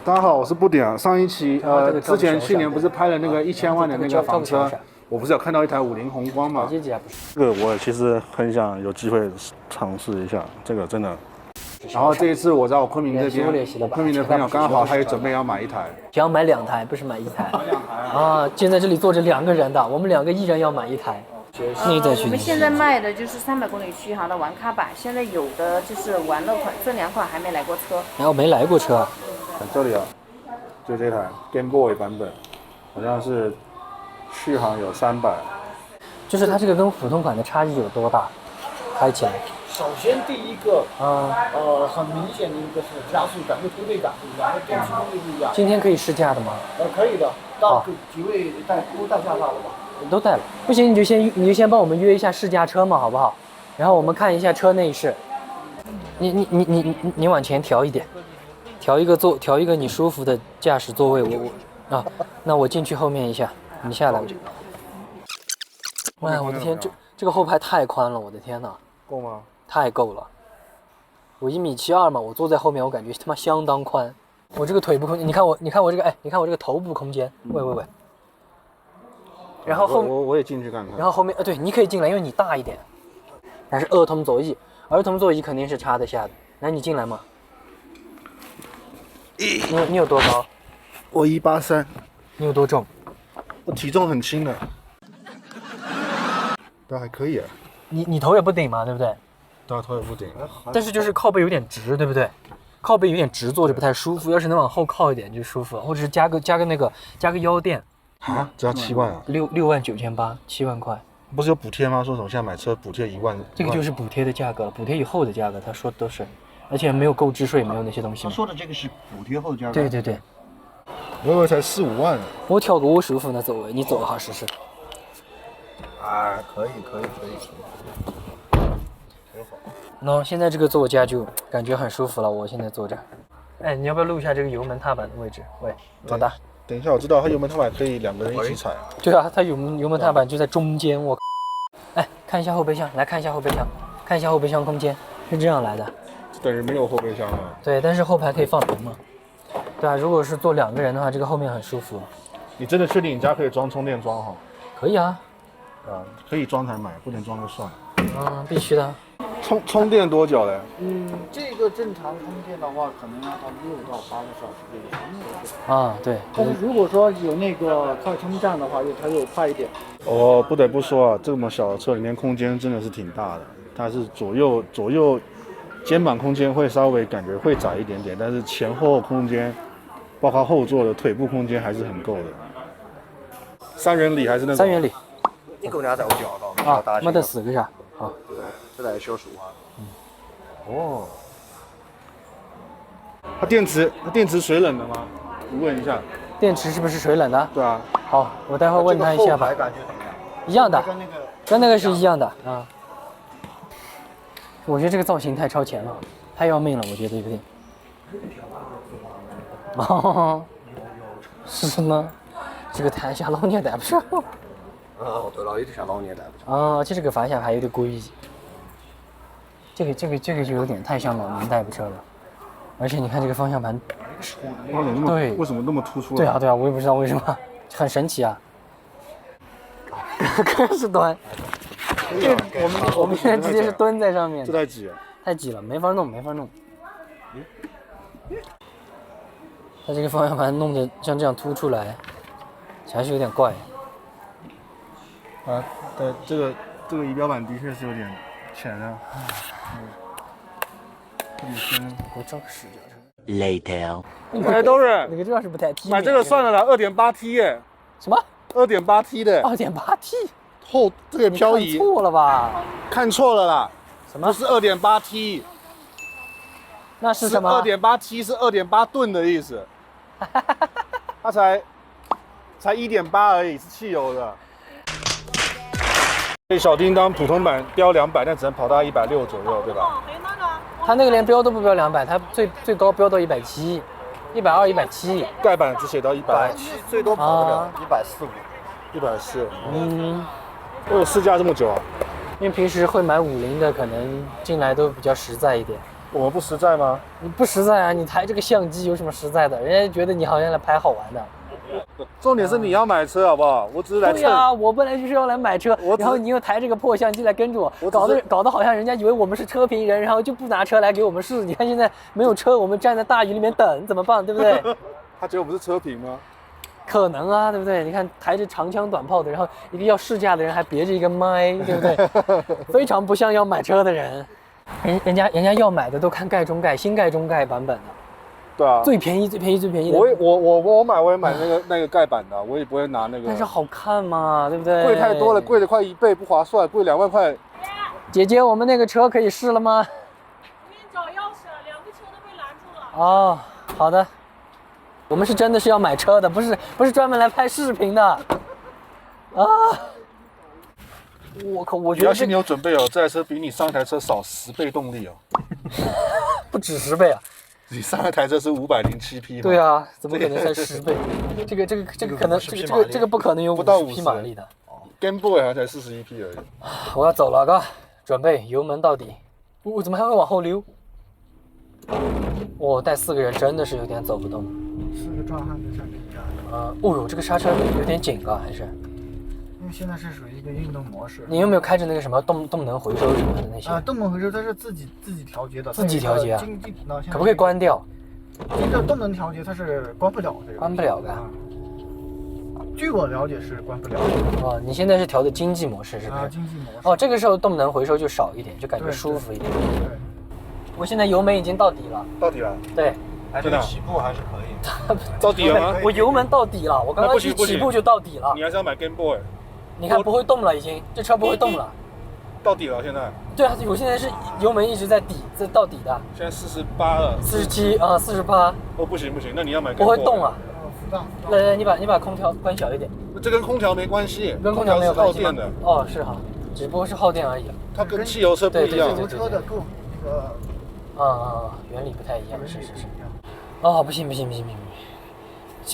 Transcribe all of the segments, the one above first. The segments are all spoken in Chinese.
大家好，我是布点。上一期之前去年不是拍了那个1000万的那个房车，我不是有看到一台50宏光嘛？这个我其实很想有机会尝试一下，这个真的。然后这一次我在我昆明这边，昆明的朋友刚好他也准备要买一台，想要买2台，不是买1台。啊，现在这里坐着2个人的，我们2个一人要买1台。我们现在卖的就是300公里续航的玩咖版，现在有的就是玩乐款，这2款还没来过车。然后没来过车。这里啊，就这台 Game Boy 版本，好像是续航有300。就是它这个跟普通款的差异有多大？开起来。首先第一个，很明显的一个是加速感和推背感不一样，和电驱动力不一样。今天可以试驾的吗？可以的，到几位都带驾照了吧？都带了。不行，你就先帮我们约一下试驾车嘛，好不好？然后我们看一下车内饰。你往前调一点，调一个你舒服的驾驶座位。那我进去后面一下，你下来我就。哎，我的天，这个后排太宽了，我的天哪！够吗？太够了。我1.72米嘛，我坐在后面，我感觉他妈相当宽。我这个腿部空间，你看我这个，你看我这个头部空间，喂。然后我也进去看看。然后后面对，你可以进来，因为你大一点。但是儿童座椅肯定是插得下的。来，你进来嘛。你有多高？我183。你有多重？我体重很轻的。但还可以啊。你头也不顶嘛，对不对？对，头也不顶。但是就是靠背有点直，对不对？靠背有点直，坐着不太舒服。要是能往后靠一点就舒服了，或者是加个腰垫。啊，只要7万啊？69800，7万块。不是有补贴吗？说什么现在买车补贴1万？这个就是补贴的价格，补贴以后的价格，他说都是，而且没有购置税，没有那些东西。他说的这个是补贴后的价格。对。我以为才4、5万。我挑个我舒服的座位，你走哈试试。啊，可以。挺好。喏，现在这个座驾就感觉很舒服了。我现在坐着。哎，你要不要录一下这个油门踏板的位置？喂，老大。等一下，我知道它油门踏板可以2个人一起踩啊。对啊，它油门踏板就在中间。我，哎，看一下后备箱，来看一下后备箱，看一下后备箱空间是这样来的。等于没有后备箱了。对，但是后排可以放人嘛。对啊，如果是坐2个人的话，这个后面很舒服。你真的确定你家可以装充电桩哈？可以啊。可以装才买，不能装就算了。必须的。充电多久嘞？这个正常充电的话，可能要到6到8个小时这个。对。但是如果说有那个快充站的话，它又快一点。我不得不说啊，这么小的车里面空间真的是挺大的。它是左右肩膀空间会稍微感觉会窄一点点，但是前后空间，包括后座的腿部空间还是很够的。3元里还是那种？3元里。你狗俩在我脚到啊，没得4个啥？好，这台小数啊。哦。它电池水冷的吗？你问一下。电池是不是水冷的？对啊。好，我待会儿问他一下吧。感觉怎么样？一样的，跟那个是一样的啊。我觉得这个造型太超前了，太要命了，我觉得有点。是吗？这个台下老年带不上。对了，有点像老年带不上。而且这个方向盘有点诡异。这个就有点太像老年代步车了，而且你看这个方向盘，对，为什么那么突出？对啊，我也不知道为什么，很神奇啊。开始端，我们现在直接是蹲在上面，这太挤了，没法弄。它这个方向盘弄得像这样凸出来，还是有点怪。对，这个仪表板的确是有点浅啊。我照个视角。Later。哎，都是那个这是不太 T。买这个算了啦，2.8T 耶。什么？2.8T 的。2.8T。后这个漂移。看错了吧？看错了啦。什么？不是2.8T。那是什么？2.8T 是2.8吨的意思。它才1.8而已，是汽油的。小叮当普通版标200，但只能跑到160左右，对吧？它那个连标都不标200，它最高标到170，120、170。盖板只写到100，最多跑不了140。为什么试驾这么久啊？因为平时会买50的，可能进来都比较实在一点。我不实在吗？你不实在啊！你抬这个相机有什么实在的？人家觉得你好像来拍好玩的。重点是你要买车好不好？我只是来蹭。对呀，我本来就是要来买车，然后你又抬这个破相机来跟着我，搞得好像人家以为我们是车评人，然后就不拿车来给我们试。你看现在没有车，我们站在大雨里面等，怎么办？对不对？他觉得我们是车评吗？可能啊，对不对？你看抬着长枪短炮的，然后一个要试驾的人还别着一个麦，对不对？非常不像要买车的人。人家要买的都看盖中盖、新盖中盖版本的。对啊，最便宜的。我也买那个盖板的，我也不会拿那个。但是好看嘛，对不对？贵太多了，贵了快1倍，不划算，贵2万块。姐姐，我们那个车可以试了吗？给你找钥匙，2个车都被拦住了。哦，好的。我们是真的是要买车的，不是专门来拍视频的。啊！我靠，我觉得你要心里有准备哦，这台车比你上一台车少10倍动力哦。不止10倍啊！你上一台车是507匹。对啊，怎么可能才10倍？这个可能这个不可能有50匹马力的。Game Boy 好像才41匹而已。我要走了，哥，准备油门到底。怎么还会往后溜？带4个人真的是有点走不动。4个壮汉在上面压。哟，这个刹车有点紧啊，还是？因为现在是属于一个运动模式。你有没有开着那个什么动能回收什么的那些？动能回收它是自己调节的。自己调节啊？经济频道可不可以关掉？这个动能调节它是关不了的。关不了的。据我了解是关不了的。哦，你现在是调的经济模式是不是？经济模式。哦，这个时候动能回收就少一点，就感觉舒服一点。对。我现在油门已经到底了。到底了？对。还是起步还是可以。到底了吗？我油门到底了，我刚刚一起步就到底了。你还是要买 Game Boy。你看不会动了，已经这车不会动了。到底了现在？对啊，我现在是油门一直在到底的。现在48了。47啊，48。哦，不行，那你要买 Game Boy。不会 Boy。动啊。来，你把空调关小一点。这跟空调没关系，跟空调没有关系耗电的。哦，是哈，只不过是耗电而已。它跟汽油车不一样。油车的够那个。原理不太一样，是。哦，不行，这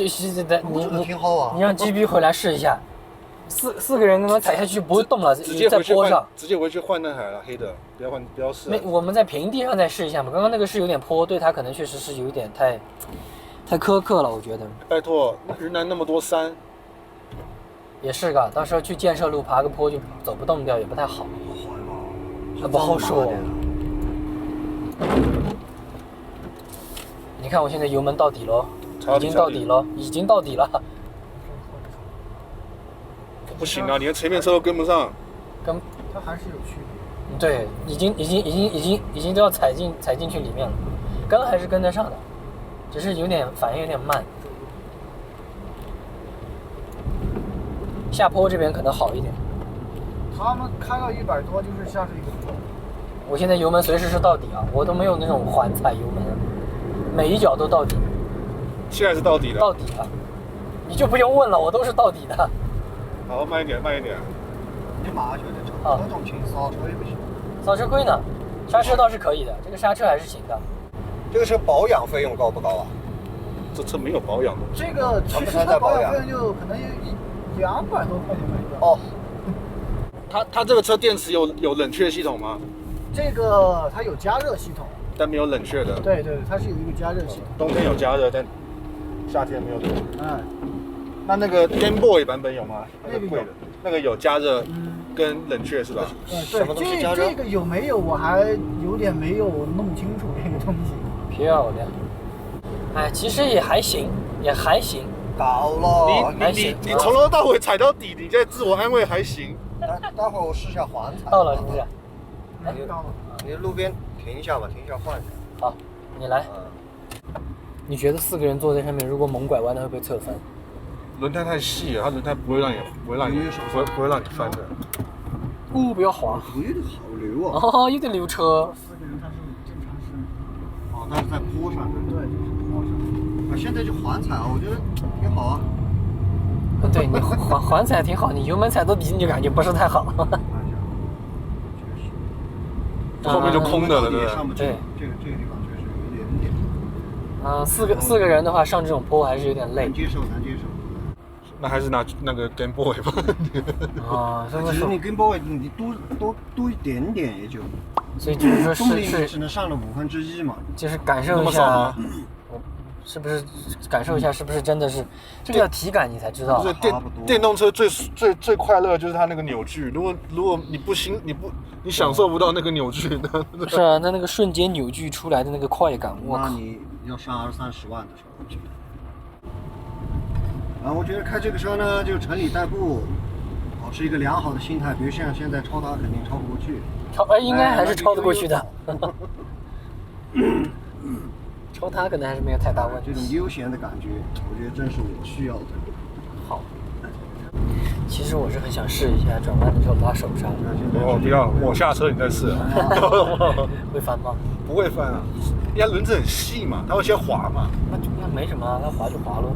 你挺好啊。你让 GB 回来试一下，4个人刚刚踩下去不会动了，在坡上。直接回去换那台了，黑的，不要试。我们在平地上再试一下嘛。刚刚那个是有点坡，对它可能确实是有点太苛刻了，我觉得。拜托，云南那么多山。也是噶，到时候去建设路爬个坡就走不动掉，也不太好。不好说。你看我现在油门到底喽，已经到底了。不行啊，你连前面车都跟不上。它还是有区别。对，已经都要踩进去里面了，跟还是跟得上的，只是反应有点慢。下坡这边可能好一点。他们开到100多就是下去一个坡。我现在油门随时是到底啊，我都没有那种缓踩油门，每一脚都到底。现在是到底的。到底了，你就不用问了，我都是到底的。好，慢一点。你马上就得车，这种轻刹车也不行。刹车亏呢，刹车倒是可以的，这个刹车还是行的。这个车保养费用高不高啊？这车没有保养的。这个其实它保养费用就可能有200多块钱吧。哦。它这个车电池有冷却系统吗？这个它有加热系统，但没有冷却的。对，它是有一个加热系统。冬天有加热，但夏天没有冷却。那个 Game Boy 版本有吗？那个贵的，那个有加热跟冷却是吧？对，这个有没有我还有点没有弄清楚这个东西。漂亮。哎，其实也还行。到了。你从头到尾踩到底，你在自我安慰还行。待会儿我试下缓踩。到了是不是？你路边停一下吧，停一下换一下。好，你来。你觉得4个人坐在上面，如果猛拐弯，它会不会侧翻？轮胎太细了，它轮胎不会让你翻的。不要滑。有点好溜啊。哦，有点溜车。 4个人它是正常是。哦，但是在坡上。对，就是坡上。现在就缓踩啊，我觉得挺好啊。对你缓踩挺好，你油门踩到底你就感觉不是太好。后面就空的了，对不对？对，这个地方确实有一点点。4个人的话上这种坡还是有点累。难接受。那还是拿那个 Game Boy 吧。啊，其实你 Game Boy 你多一点点也就。所以就是说动力只能上了1/5嘛，就是感受一下，是不是感受一下是不是真的是这个要体感你才知道。不是电动车最快乐就是它那个扭矩，如果你享受不到那个扭矩的，是啊，那个瞬间扭矩出来的那个快感，我靠！那你要上20-30万的车，我觉得。然后我觉得开这个车呢，就城里代步，保持一个良好的心态，比如像现在超它肯定超不过去。应该还是超得过去的。超它可能还是没有太大问题。这种悠闲的感觉，我觉得正是我需要的。好。其实我是很想试一下转弯的时候拉手刹。不要，我下车你再试。会翻吗？不会翻啊，人家轮子很细嘛，它会先滑嘛。那没什么，它滑就滑咯。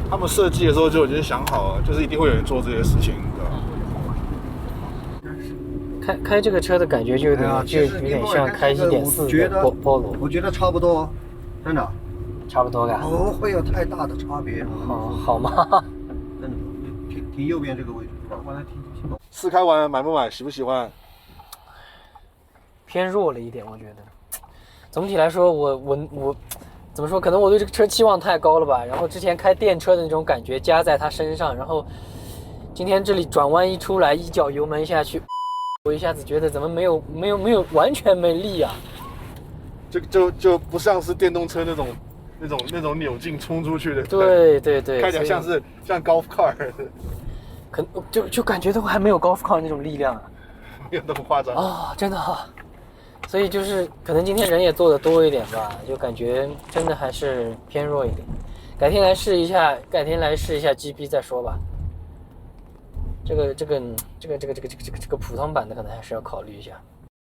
他们设计的时候就已经想好了，就是一定会有人做这些事情的。开这个车的感觉就有点像开1.4的波罗。我觉得差不多，真的。差不多的。不会有太大的差别。好吗？真的，停右边这个位置，我来停。试开完买不买，喜不喜欢？偏弱了一点，我觉得。总体来说，我怎么说？可能我对这个车期望太高了吧。然后之前开电车的那种感觉加在它身上，然后今天这里转弯一出来，一脚油门下去，我一下子觉得怎么没有完全没力啊！就不像是电动车那种扭劲冲出去的。对，看起来像 golf car。就感觉都还没有 golf car 那种力量，没有那么夸张啊，真的啊。所以就是可能今天人也做的多一点吧，就感觉真的还是偏弱一点。改天来试一下 GP 再说吧。这个普通版的可能还是要考虑一下。